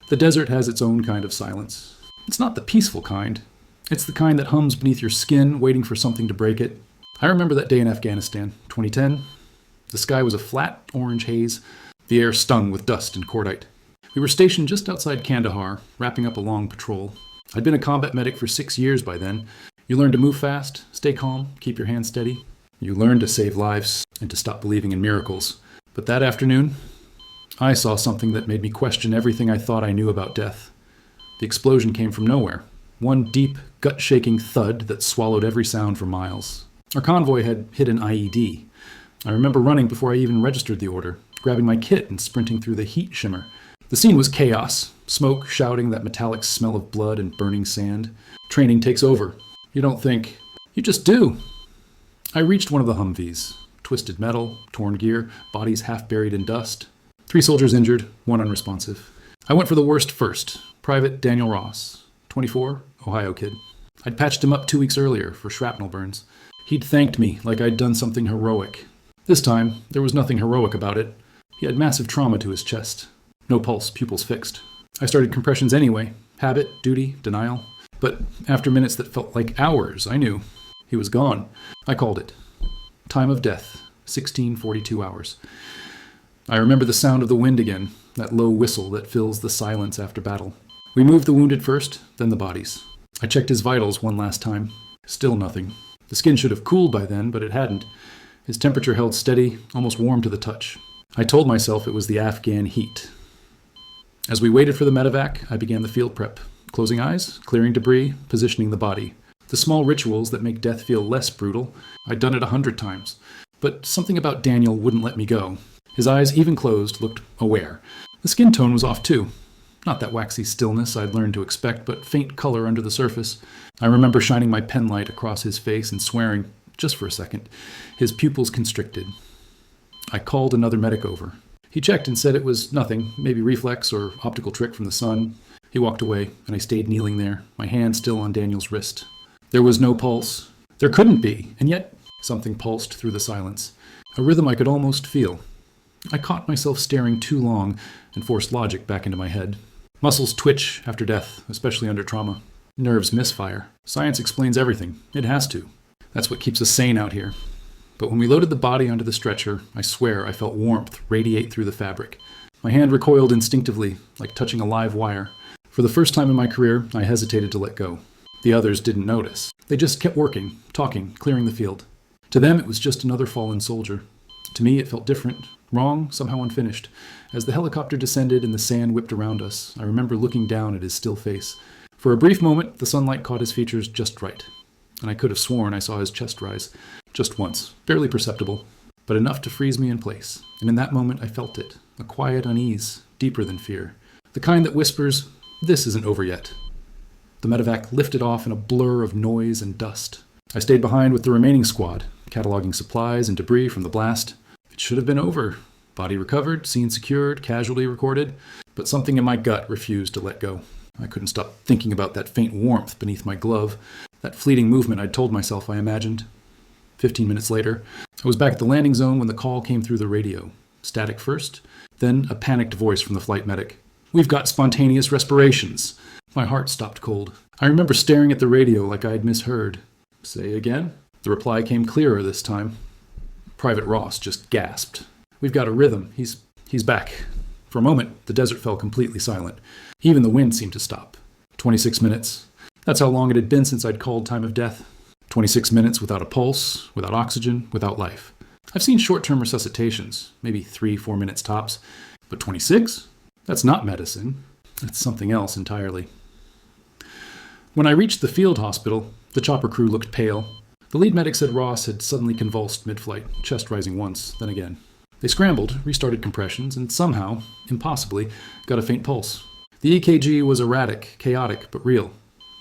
The desert has its own kind of silence. It's not the peaceful kind. It's the kind that hums beneath your skin, waiting for something to break it. I remember that day in Afghanistan, 2010. The sky was a flat orange haze. The air stung with dust and cordite. We were stationed just outside Kandahar, wrapping up a long patrol. I'd been a combat medic for 6 years by then. You learn to move fast, stay calm, keep your hands steady. You learn to save lives and to stop believing in miracles. But that afternoon, I saw something that made me question everything I thought I knew about death. The explosion came from nowhere. One deep, gut-shaking thud that swallowed every sound for miles. Our convoy had hit an IED. I remember running before I even registered the order, grabbing my kit and sprinting through the heat shimmer. The scene was chaos. Smoke, shouting, that metallic smell of blood and burning sand. Training takes over. You don't think. You just do. I reached one of the Humvees. Twisted metal, torn gear, bodies half buried in dust. 3 soldiers injured, 1 unresponsive. I went for the worst first. Private Daniel Ross, 24, Ohio kid. I'd patched him up 2 weeks earlier for shrapnel burns. He'd thanked me like I'd done something heroic. This time, there was nothing heroic about it. He had massive trauma to his chest. No pulse, pupils fixed. I started compressions anyway. Habit, duty, denial. But after minutes that felt like hours, I knew. He was gone. I called it. Time of death, 1642 hours. I remember the sound of the wind again, that low whistle that fills the silence after battle. We moved the wounded first, then the bodies. I checked his vitals one last time. Still nothing. The skin should have cooled by then, but it hadn't. His temperature held steady, almost warm to the touch. I told myself it was the Afghan heat. As we waited for the medevac, I began the field prep. Closing eyes, clearing debris, positioning the body. The small rituals that make death feel less brutal. I'd done it 100 times. But something about Daniel wouldn't let me go. His eyes, even closed, looked aware. The skin tone was off too. Not that waxy stillness I'd learned to expect, but faint color under the surface. I remember shining my pen light across his face and swearing, just for a second. His pupils constricted. I called another medic over. He checked and said it was nothing, maybe reflex or optical trick from the sun. He walked away, and I stayed kneeling there, my hand still on Daniel's wrist. There was no pulse. There couldn't be, and yet something pulsed through the silence. A rhythm I could almost feel. I caught myself staring too long and forced logic back into my head. Muscles twitch after death, especially under trauma. Nerves misfire. Science explains everything. It has to. That's what keeps us sane out here. But when we loaded the body onto the stretcher, I swear I felt warmth radiate through the fabric. My hand recoiled instinctively, like touching a live wire. For the first time in my career, I hesitated to let go. The others didn't notice. They just kept working, talking, clearing the field. To them, it was just another fallen soldier. To me, it felt different, wrong, somehow unfinished. As the helicopter descended and the sand whipped around us, I remember looking down at his still face. For a brief moment, the sunlight caught his features just right. And I could have sworn I saw his chest rise. Just once, barely perceptible, but enough to freeze me in place. And in that moment, I felt it. A quiet unease, deeper than fear. The kind that whispers, "This isn't over yet." The medevac lifted off in a blur of noise and dust. I stayed behind with the remaining squad, cataloging supplies and debris from the blast. It should have been over. Body recovered, scene secured, casualty recorded, but something in my gut refused to let go. I couldn't stop thinking about that faint warmth beneath my glove, that fleeting movement I'd told myself I imagined. 15 minutes later, I was back at the landing zone when the call came through the radio. Static first, then a panicked voice from the flight medic. "We've got spontaneous respirations." My heart stopped cold. I remember staring at the radio like I had misheard. "Say again?" The reply came clearer this time. Private Ross just gasped. "We've got a rhythm. He's back." For a moment, the desert fell completely silent. Even the wind seemed to stop. 26 minutes. That's how long it had been since I'd called time of death. 26 minutes without a pulse, without oxygen, without life. I've seen short-term resuscitations, maybe 3-4 minutes tops. But 26? That's not medicine. That's something else entirely. When I reached the field hospital, the chopper crew looked pale. The lead medic said Ross had suddenly convulsed mid-flight, chest rising once, then again. They scrambled, restarted compressions, and somehow, impossibly, got a faint pulse. The EKG was erratic, chaotic, but real.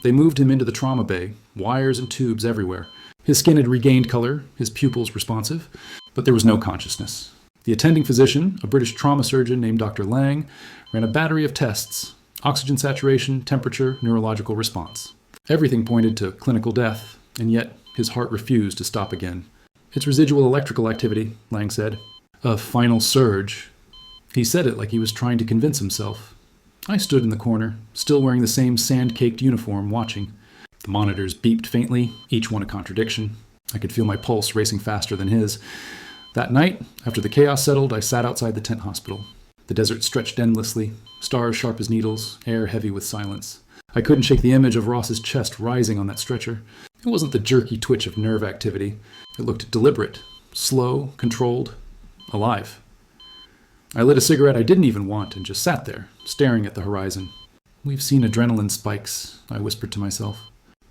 They moved him into the trauma bay, wires and tubes everywhere. His skin had regained color, his pupils responsive, but there was no consciousness. The attending physician, a British trauma surgeon named Dr. Lang, ran a battery of tests: oxygen saturation, temperature, neurological response. Everything pointed to clinical death, and yet his heart refused to stop again. "It's residual electrical activity," Lang said. "A final surge." He said it like he was trying to convince himself. I stood in the corner, still wearing the same sand-caked uniform, watching. The monitors beeped faintly, each one a contradiction. I could feel my pulse racing faster than his. That night, after the chaos settled, I sat outside the tent hospital. The desert stretched endlessly, stars sharp as needles, air heavy with silence. I couldn't shake the image of Ross's chest rising on that stretcher. It wasn't the jerky twitch of nerve activity. It looked deliberate, slow, controlled, alive. I lit a cigarette I didn't even want and just sat there, staring at the horizon. We've seen adrenaline spikes, I whispered to myself.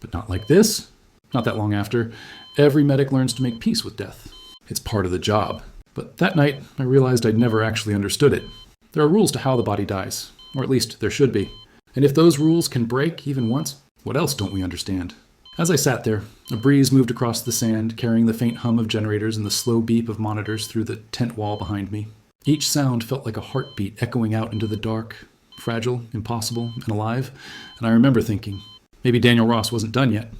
But not like this. Not that long after. Every medic learns to make peace with death. It's part of the job. But that night, I realized I'd never actually understood it. There are rules to how the body dies, or at least there should be. And if those rules can break even once, what else don't we understand? As I sat there, a breeze moved across the sand, carrying the faint hum of generators and the slow beep of monitors through the tent wall behind me. Each sound felt like a heartbeat echoing out into the dark, fragile, impossible, and alive, and I remember thinking, maybe Daniel Ross wasn't done yet.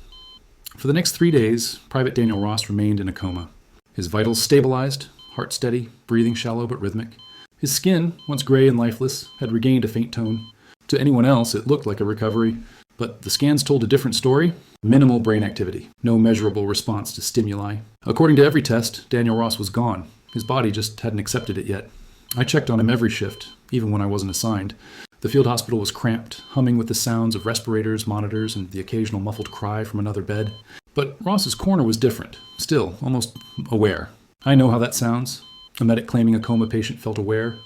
For the next 3 days, Private Daniel Ross remained in a coma. His vitals stabilized, heart steady, breathing shallow but rhythmic. His skin, once gray and lifeless, had regained a faint tone. To anyone else, it looked like a recovery, but the scans told a different story. Minimal brain activity, no measurable response to stimuli. According to every test, Daniel Ross was gone. His body just hadn't accepted it yet. I checked on him every shift, even when I wasn't assigned. The field hospital was cramped, humming with the sounds of respirators, monitors, and the occasional muffled cry from another bed. But Ross's corner was different, still, almost aware. I know how that sounds. A medic claiming a coma patient felt aware,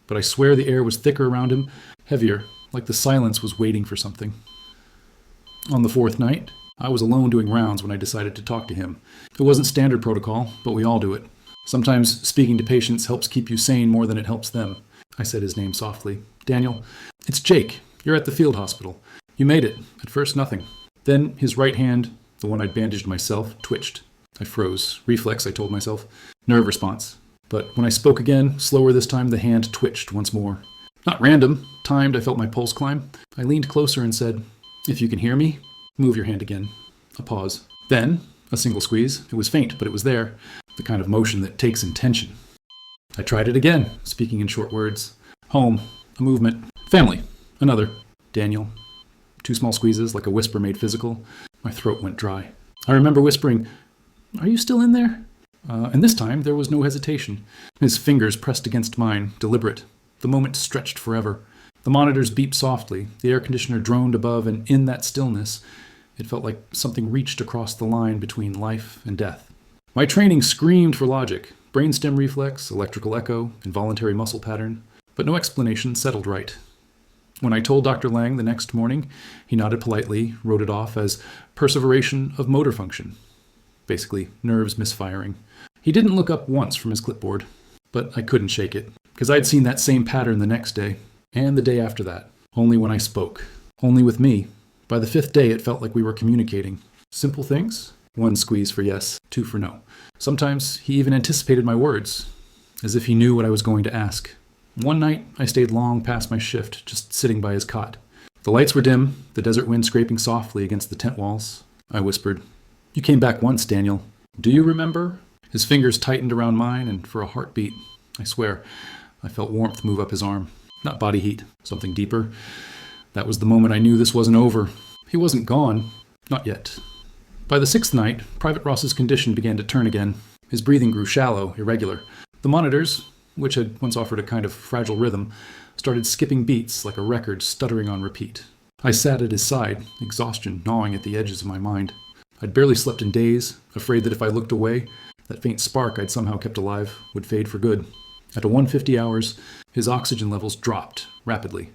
but I swear the air was thicker around him, heavier, like the silence was waiting for something. On the fourth night, I was alone doing rounds when I decided to talk to him. It wasn't standard protocol, but we all do it. Sometimes speaking to patients helps keep you sane more than it helps them. I said his name softly. Daniel, it's Jake. You're at the field hospital. You made it. At first, nothing. Then his right hand, the one I'd bandaged myself, twitched. I froze. Reflex, I told myself. Nerve response. But when I spoke again, slower this time, the hand twitched once more. Not random. Timed, I felt my pulse climb. I leaned closer and said, if you can hear me, move your hand again. A pause. Then, a single squeeze. It was faint, but it was there. The kind of motion that takes intention. I tried it again, speaking in short words. Home. A movement. Family. Another. Daniel. 2 small squeezes, like a whisper made physical. My throat went dry. I remember whispering, are you still in there? And this time, there was no hesitation. His fingers pressed against mine, deliberate. The moment stretched forever. The monitors beeped softly. The air conditioner droned above, and in that stillness, it felt like something reached across the line between life and death. My training screamed for logic. Brainstem reflex, electrical echo, involuntary muscle pattern. But no explanation settled right. When I told Dr. Lang the next morning, he nodded politely, wrote it off as perseveration of motor function. Basically, nerves misfiring. He didn't look up once from his clipboard, but I couldn't shake it, because I'd seen that same pattern the next day, and the day after that. Only when I spoke. Only with me. By the 5th day, it felt like we were communicating. Simple things. 1 squeeze for yes, 2 for no. Sometimes he even anticipated my words, as if he knew what I was going to ask. One night, I stayed long past my shift, just sitting by his cot. The lights were dim, the desert wind scraping softly against the tent walls. I whispered, you came back once, Daniel. Do you remember? His fingers tightened around mine, and for a heartbeat, I swear, I felt warmth move up his arm. Not body heat, something deeper. That was the moment I knew this wasn't over. He wasn't gone. Not yet. By the 6th night, Private Ross's condition began to turn again. His breathing grew shallow, irregular. The monitors, which had once offered a kind of fragile rhythm, started skipping beats like a record stuttering on repeat. I sat at his side, exhaustion gnawing at the edges of my mind. I'd barely slept in days, afraid that if I looked away, that faint spark I'd somehow kept alive would fade for good. At 1:50 hours, his oxygen levels dropped rapidly.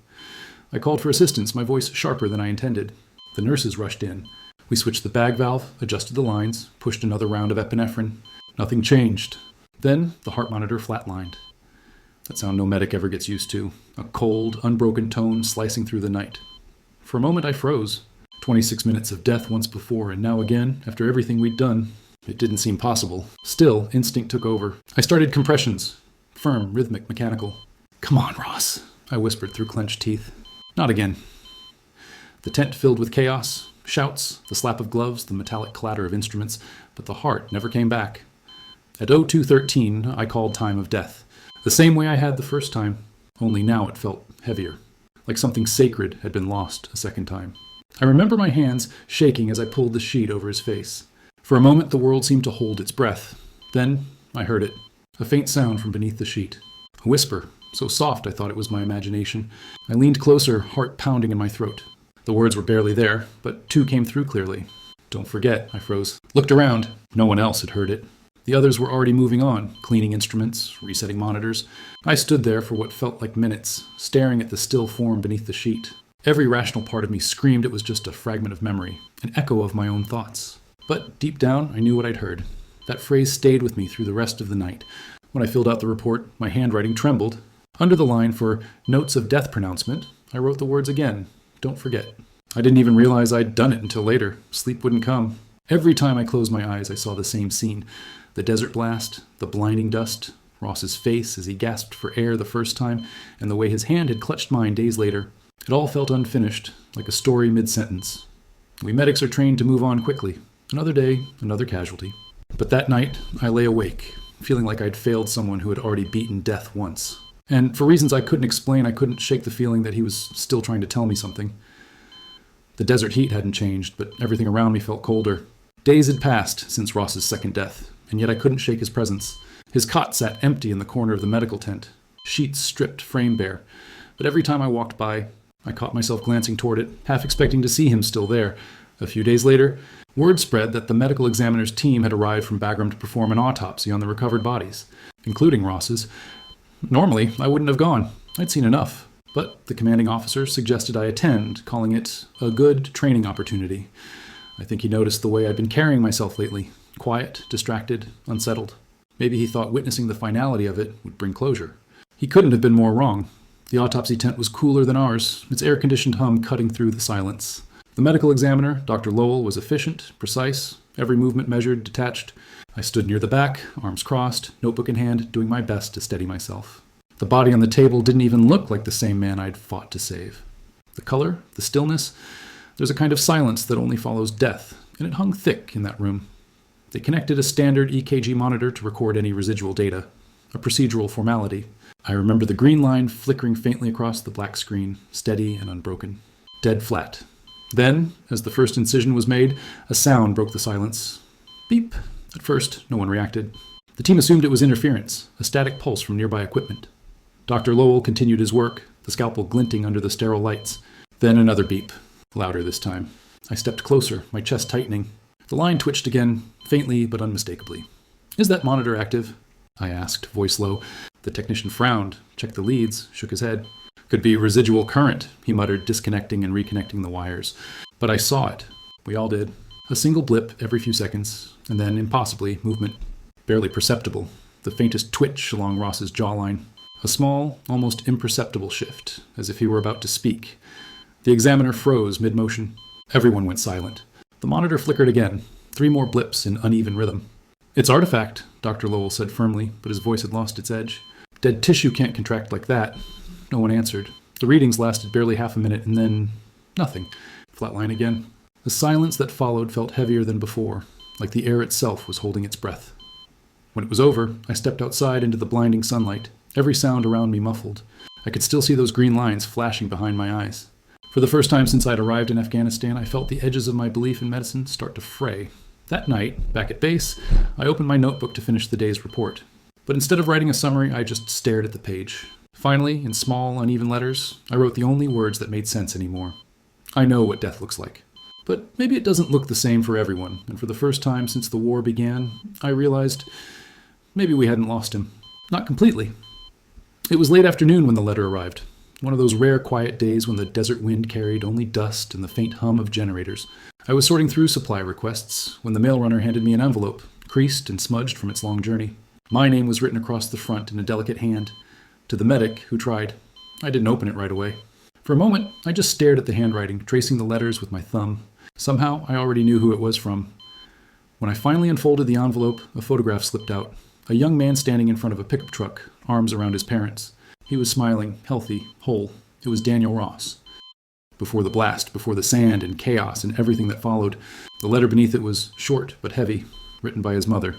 I called for assistance, my voice sharper than I intended. The nurses rushed in. We switched the bag valve, adjusted the lines, pushed another round of epinephrine. Nothing changed. Then the heart monitor flatlined. That sound no medic ever gets used to. A cold, unbroken tone slicing through the night. For a moment I froze. 26 minutes of death once before, and now again, after everything we'd done. It didn't seem possible. Still, instinct took over. I started compressions. Firm, rhythmic, mechanical. Come on, Ross, I whispered through clenched teeth. Not again. The tent filled with chaos, shouts, the slap of gloves, the metallic clatter of instruments, but the heart never came back. At 02:13, I called time of death. The same way I had the first time, only now it felt heavier. like something sacred had been lost a second time. I remember my hands shaking as I pulled the sheet over his face. For a moment, the world seemed to hold its breath. Then I heard it, a faint sound from beneath the sheet. A whisper, so soft I thought it was my imagination. I leaned closer, heart pounding in my throat. The words were barely there, but two came through clearly. "Don't forget," I froze. Looked around. No one else had heard it. The others were already moving on, cleaning instruments, resetting monitors. I stood there for what felt like minutes, staring at the still form beneath the sheet. Every rational part of me screamed it was just a fragment of memory, an echo of my own thoughts. But deep down, I knew what I'd heard. That phrase stayed with me through the rest of the night. When I filled out the report, my handwriting trembled. Under the line for "Notes of Death Pronouncement," I wrote the words again, "Don't forget." I didn't even realize I'd done it until later. Sleep wouldn't come. Every time I closed my eyes, I saw the same scene. The desert blast, the blinding dust, Ross's face as he gasped for air the first time, and the way his hand had clutched mine days later. It all felt unfinished, like a story mid-sentence. We medics are trained to move on quickly. Another day, another casualty. But that night, I lay awake, feeling like I'd failed someone who had already beaten death once. And for reasons I couldn't explain, I couldn't shake the feeling that he was still trying to tell me something. The desert heat hadn't changed, but everything around me felt colder. Days had passed since Ross's second death, and yet I couldn't shake his presence. His cot sat empty in the corner of the medical tent, sheets stripped frame bare. But every time I walked by, I caught myself glancing toward it, half expecting to see him still there. A few days later, word spread that the medical examiner's team had arrived from Bagram to perform an autopsy on the recovered bodies, including Ross's. Normally, I wouldn't have gone. I'd seen enough. But the commanding officer suggested I attend, calling it a good training opportunity. I think he noticed the way I'd been carrying myself lately. Quiet, distracted, unsettled. Maybe he thought witnessing the finality of it would bring closure. He couldn't have been more wrong. The autopsy tent was cooler than ours, its air-conditioned hum cutting through the silence. The medical examiner, Dr. Lowell, was efficient, precise, every movement measured, detached. I stood near the back, arms crossed, notebook in hand, doing my best to steady myself. The body on the table didn't even look like the same man I'd fought to save. The color, the stillness, there's a kind of silence that only follows death, and it hung thick in that room. They connected a standard EKG monitor to record any residual data, a procedural formality. I remember the green line flickering faintly across the black screen, steady and unbroken. Dead flat. Then, as the first incision was made, a sound broke the silence. Beep. At first, no one reacted. The team assumed it was interference, a static pulse from nearby equipment. Dr. Lowell continued his work, the scalpel glinting under the sterile lights. Then another beep, louder this time. I stepped closer, my chest tightening. The line twitched again, faintly but unmistakably. "Is that monitor active?" I asked, voice low. The technician frowned, checked the leads, shook his head. "Could be residual current," he muttered, disconnecting and reconnecting the wires. But I saw it. We all did. A single blip every few seconds, and then, impossibly, movement. Barely perceptible. The faintest twitch along Ross's jawline. A small, almost imperceptible shift, as if he were about to speak. The examiner froze mid-motion. Everyone went silent. The monitor flickered again. 3 more blips in uneven rhythm. "It's artifact," Dr. Lowell said firmly, but his voice had lost its edge. "Dead tissue can't contract like that." No one answered. The readings lasted barely half a minute, and then nothing. Flatline again. The silence that followed felt heavier than before, like the air itself was holding its breath. When it was over, I stepped outside into the blinding sunlight, every sound around me muffled. I could still see those green lines flashing behind my eyes. For the first time since I'd arrived in Afghanistan, I felt the edges of my belief in medicine start to fray. That night, back at base, I opened my notebook to finish the day's report. But instead of writing a summary, I just stared at the page. Finally, in small, uneven letters, I wrote the only words that made sense anymore. "I know what death looks like. But maybe it doesn't look the same for everyone, and for the first time since the war began, I realized maybe we hadn't lost him. Not completely." It was late afternoon when the letter arrived. One of those rare quiet days when the desert wind carried only dust and the faint hum of generators. I was sorting through supply requests when the mail runner handed me an envelope, creased and smudged from its long journey. My name was written across the front in a delicate hand. To the medic who tried. I didn't open it right away. For a moment, I just stared at the handwriting, tracing the letters with my thumb. Somehow, I already knew who it was from. When I finally unfolded the envelope, a photograph slipped out. A young man standing in front of a pickup truck, arms around his parents. He was smiling, healthy, whole. It was Daniel Ross. Before the blast, before the sand and chaos and everything that followed, the letter beneath it was short but heavy, written by his mother.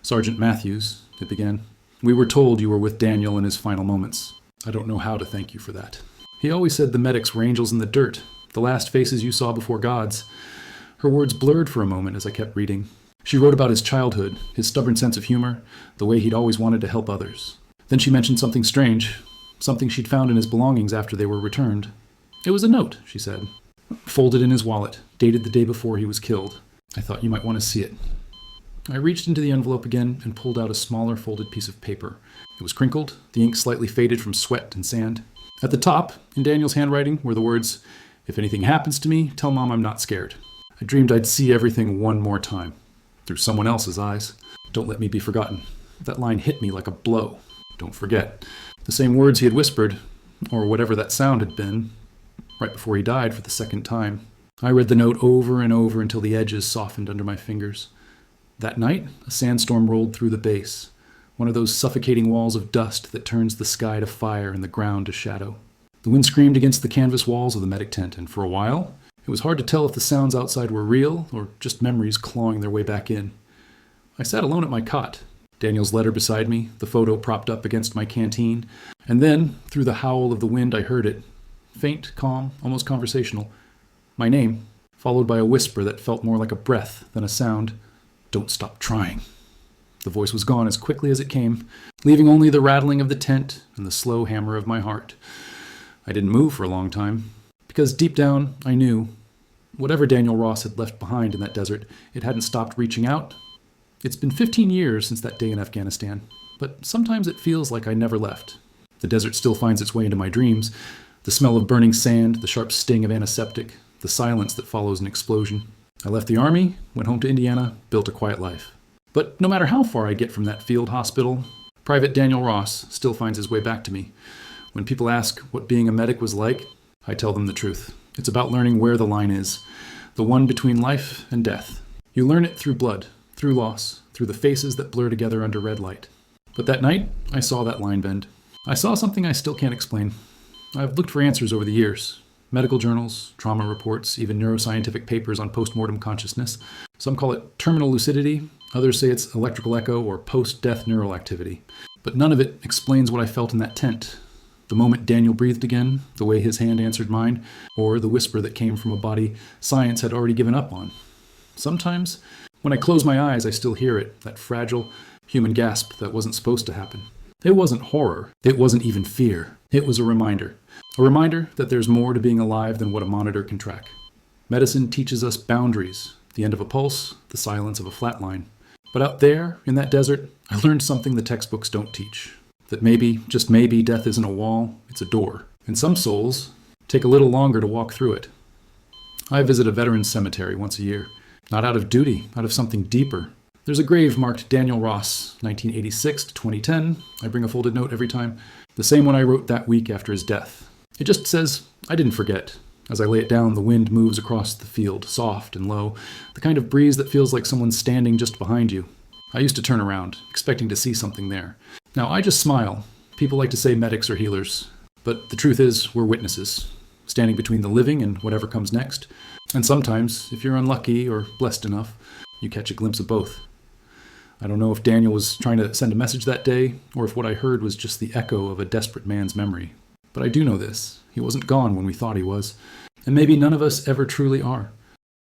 "Sergeant Matthews," it began, "we were told you were with Daniel in his final moments. I don't know how to thank you for that." He always said the medics were angels in the dirt, the last faces you saw before God's. Her words blurred for a moment as I kept reading. She wrote about his childhood, his stubborn sense of humor, the way he'd always wanted to help others. Then she mentioned something strange, something she'd found in his belongings after they were returned. It was a note, she said, folded in his wallet, dated the day before he was killed. I thought you might want to see it. I reached into the envelope again and pulled out a smaller folded piece of paper. It was crinkled, the ink slightly faded from sweat and sand. At the top, in Daniel's handwriting, were the words, "If anything happens to me, tell Mom I'm not scared." I dreamed I'd see everything one more time, through someone else's eyes. Don't let me be forgotten. That line hit me like a blow. Don't forget. The same words he had whispered, or whatever that sound had been, right before he died for the second time. I read the note over and over until the edges softened under my fingers. That night, a sandstorm rolled through the base, one of those suffocating walls of dust that turns the sky to fire and the ground to shadow. The wind screamed against the canvas walls of the medic tent, and for a while, it was hard to tell if the sounds outside were real or just memories clawing their way back in. I sat alone at my cot, Daniel's letter beside me, the photo propped up against my canteen, and then, through the howl of the wind, I heard it. Faint, calm, almost conversational. My name, followed by a whisper that felt more like a breath than a sound. "Don't stop trying." The voice was gone as quickly as it came, leaving only the rattling of the tent and the slow hammer of my heart. I didn't move for a long time, because deep down I knew, whatever Daniel Ross had left behind in that desert, it hadn't stopped reaching out. It's been 15 years since that day in Afghanistan, but sometimes it feels like I never left. The desert still finds its way into my dreams. The smell of burning sand, the sharp sting of antiseptic, the silence that follows an explosion. I left the army, went home to Indiana, built a quiet life. But no matter how far I get from that field hospital, Private Daniel Ross still finds his way back to me. When people ask what being a medic was like, I tell them the truth. It's about learning where the line is, the one between life and death. You learn it through blood, through loss, through the faces that blur together under red light. But that night, I saw that line bend. I saw something I still can't explain. I've looked for answers over the years. Medical journals, trauma reports, even neuroscientific papers on postmortem consciousness. Some call it terminal lucidity, others say it's electrical echo or post-death neural activity. But none of it explains what I felt in that tent. The moment Daniel breathed again, the way his hand answered mine, or the whisper that came from a body science had already given up on. Sometimes, when I close my eyes, I still hear it, that fragile human gasp that wasn't supposed to happen. It wasn't horror. It wasn't even fear. It was a reminder. A reminder that there's more to being alive than what a monitor can track. Medicine teaches us boundaries, the end of a pulse, the silence of a flat line. But out there, in that desert, I learned something the textbooks don't teach. That maybe, just maybe, death isn't a wall, it's a door. And some souls take a little longer to walk through it. I visit a veterans cemetery once a year. Not out of duty, out of something deeper. There's a grave marked Daniel Ross, 1986 to 2010. I bring a folded note every time. The same one I wrote that week after his death. It just says, "I didn't forget." As I lay it down, the wind moves across the field, soft and low, the kind of breeze that feels like someone's standing just behind you. I used to turn around, expecting to see something there. Now, I just smile. People like to say medics are healers. But the truth is, we're witnesses, standing between the living and whatever comes next. And sometimes, if you're unlucky or blessed enough, you catch a glimpse of both. I don't know if Daniel was trying to send a message that day, or if what I heard was just the echo of a desperate man's memory. But I do know this. He wasn't gone when we thought he was. And maybe none of us ever truly are.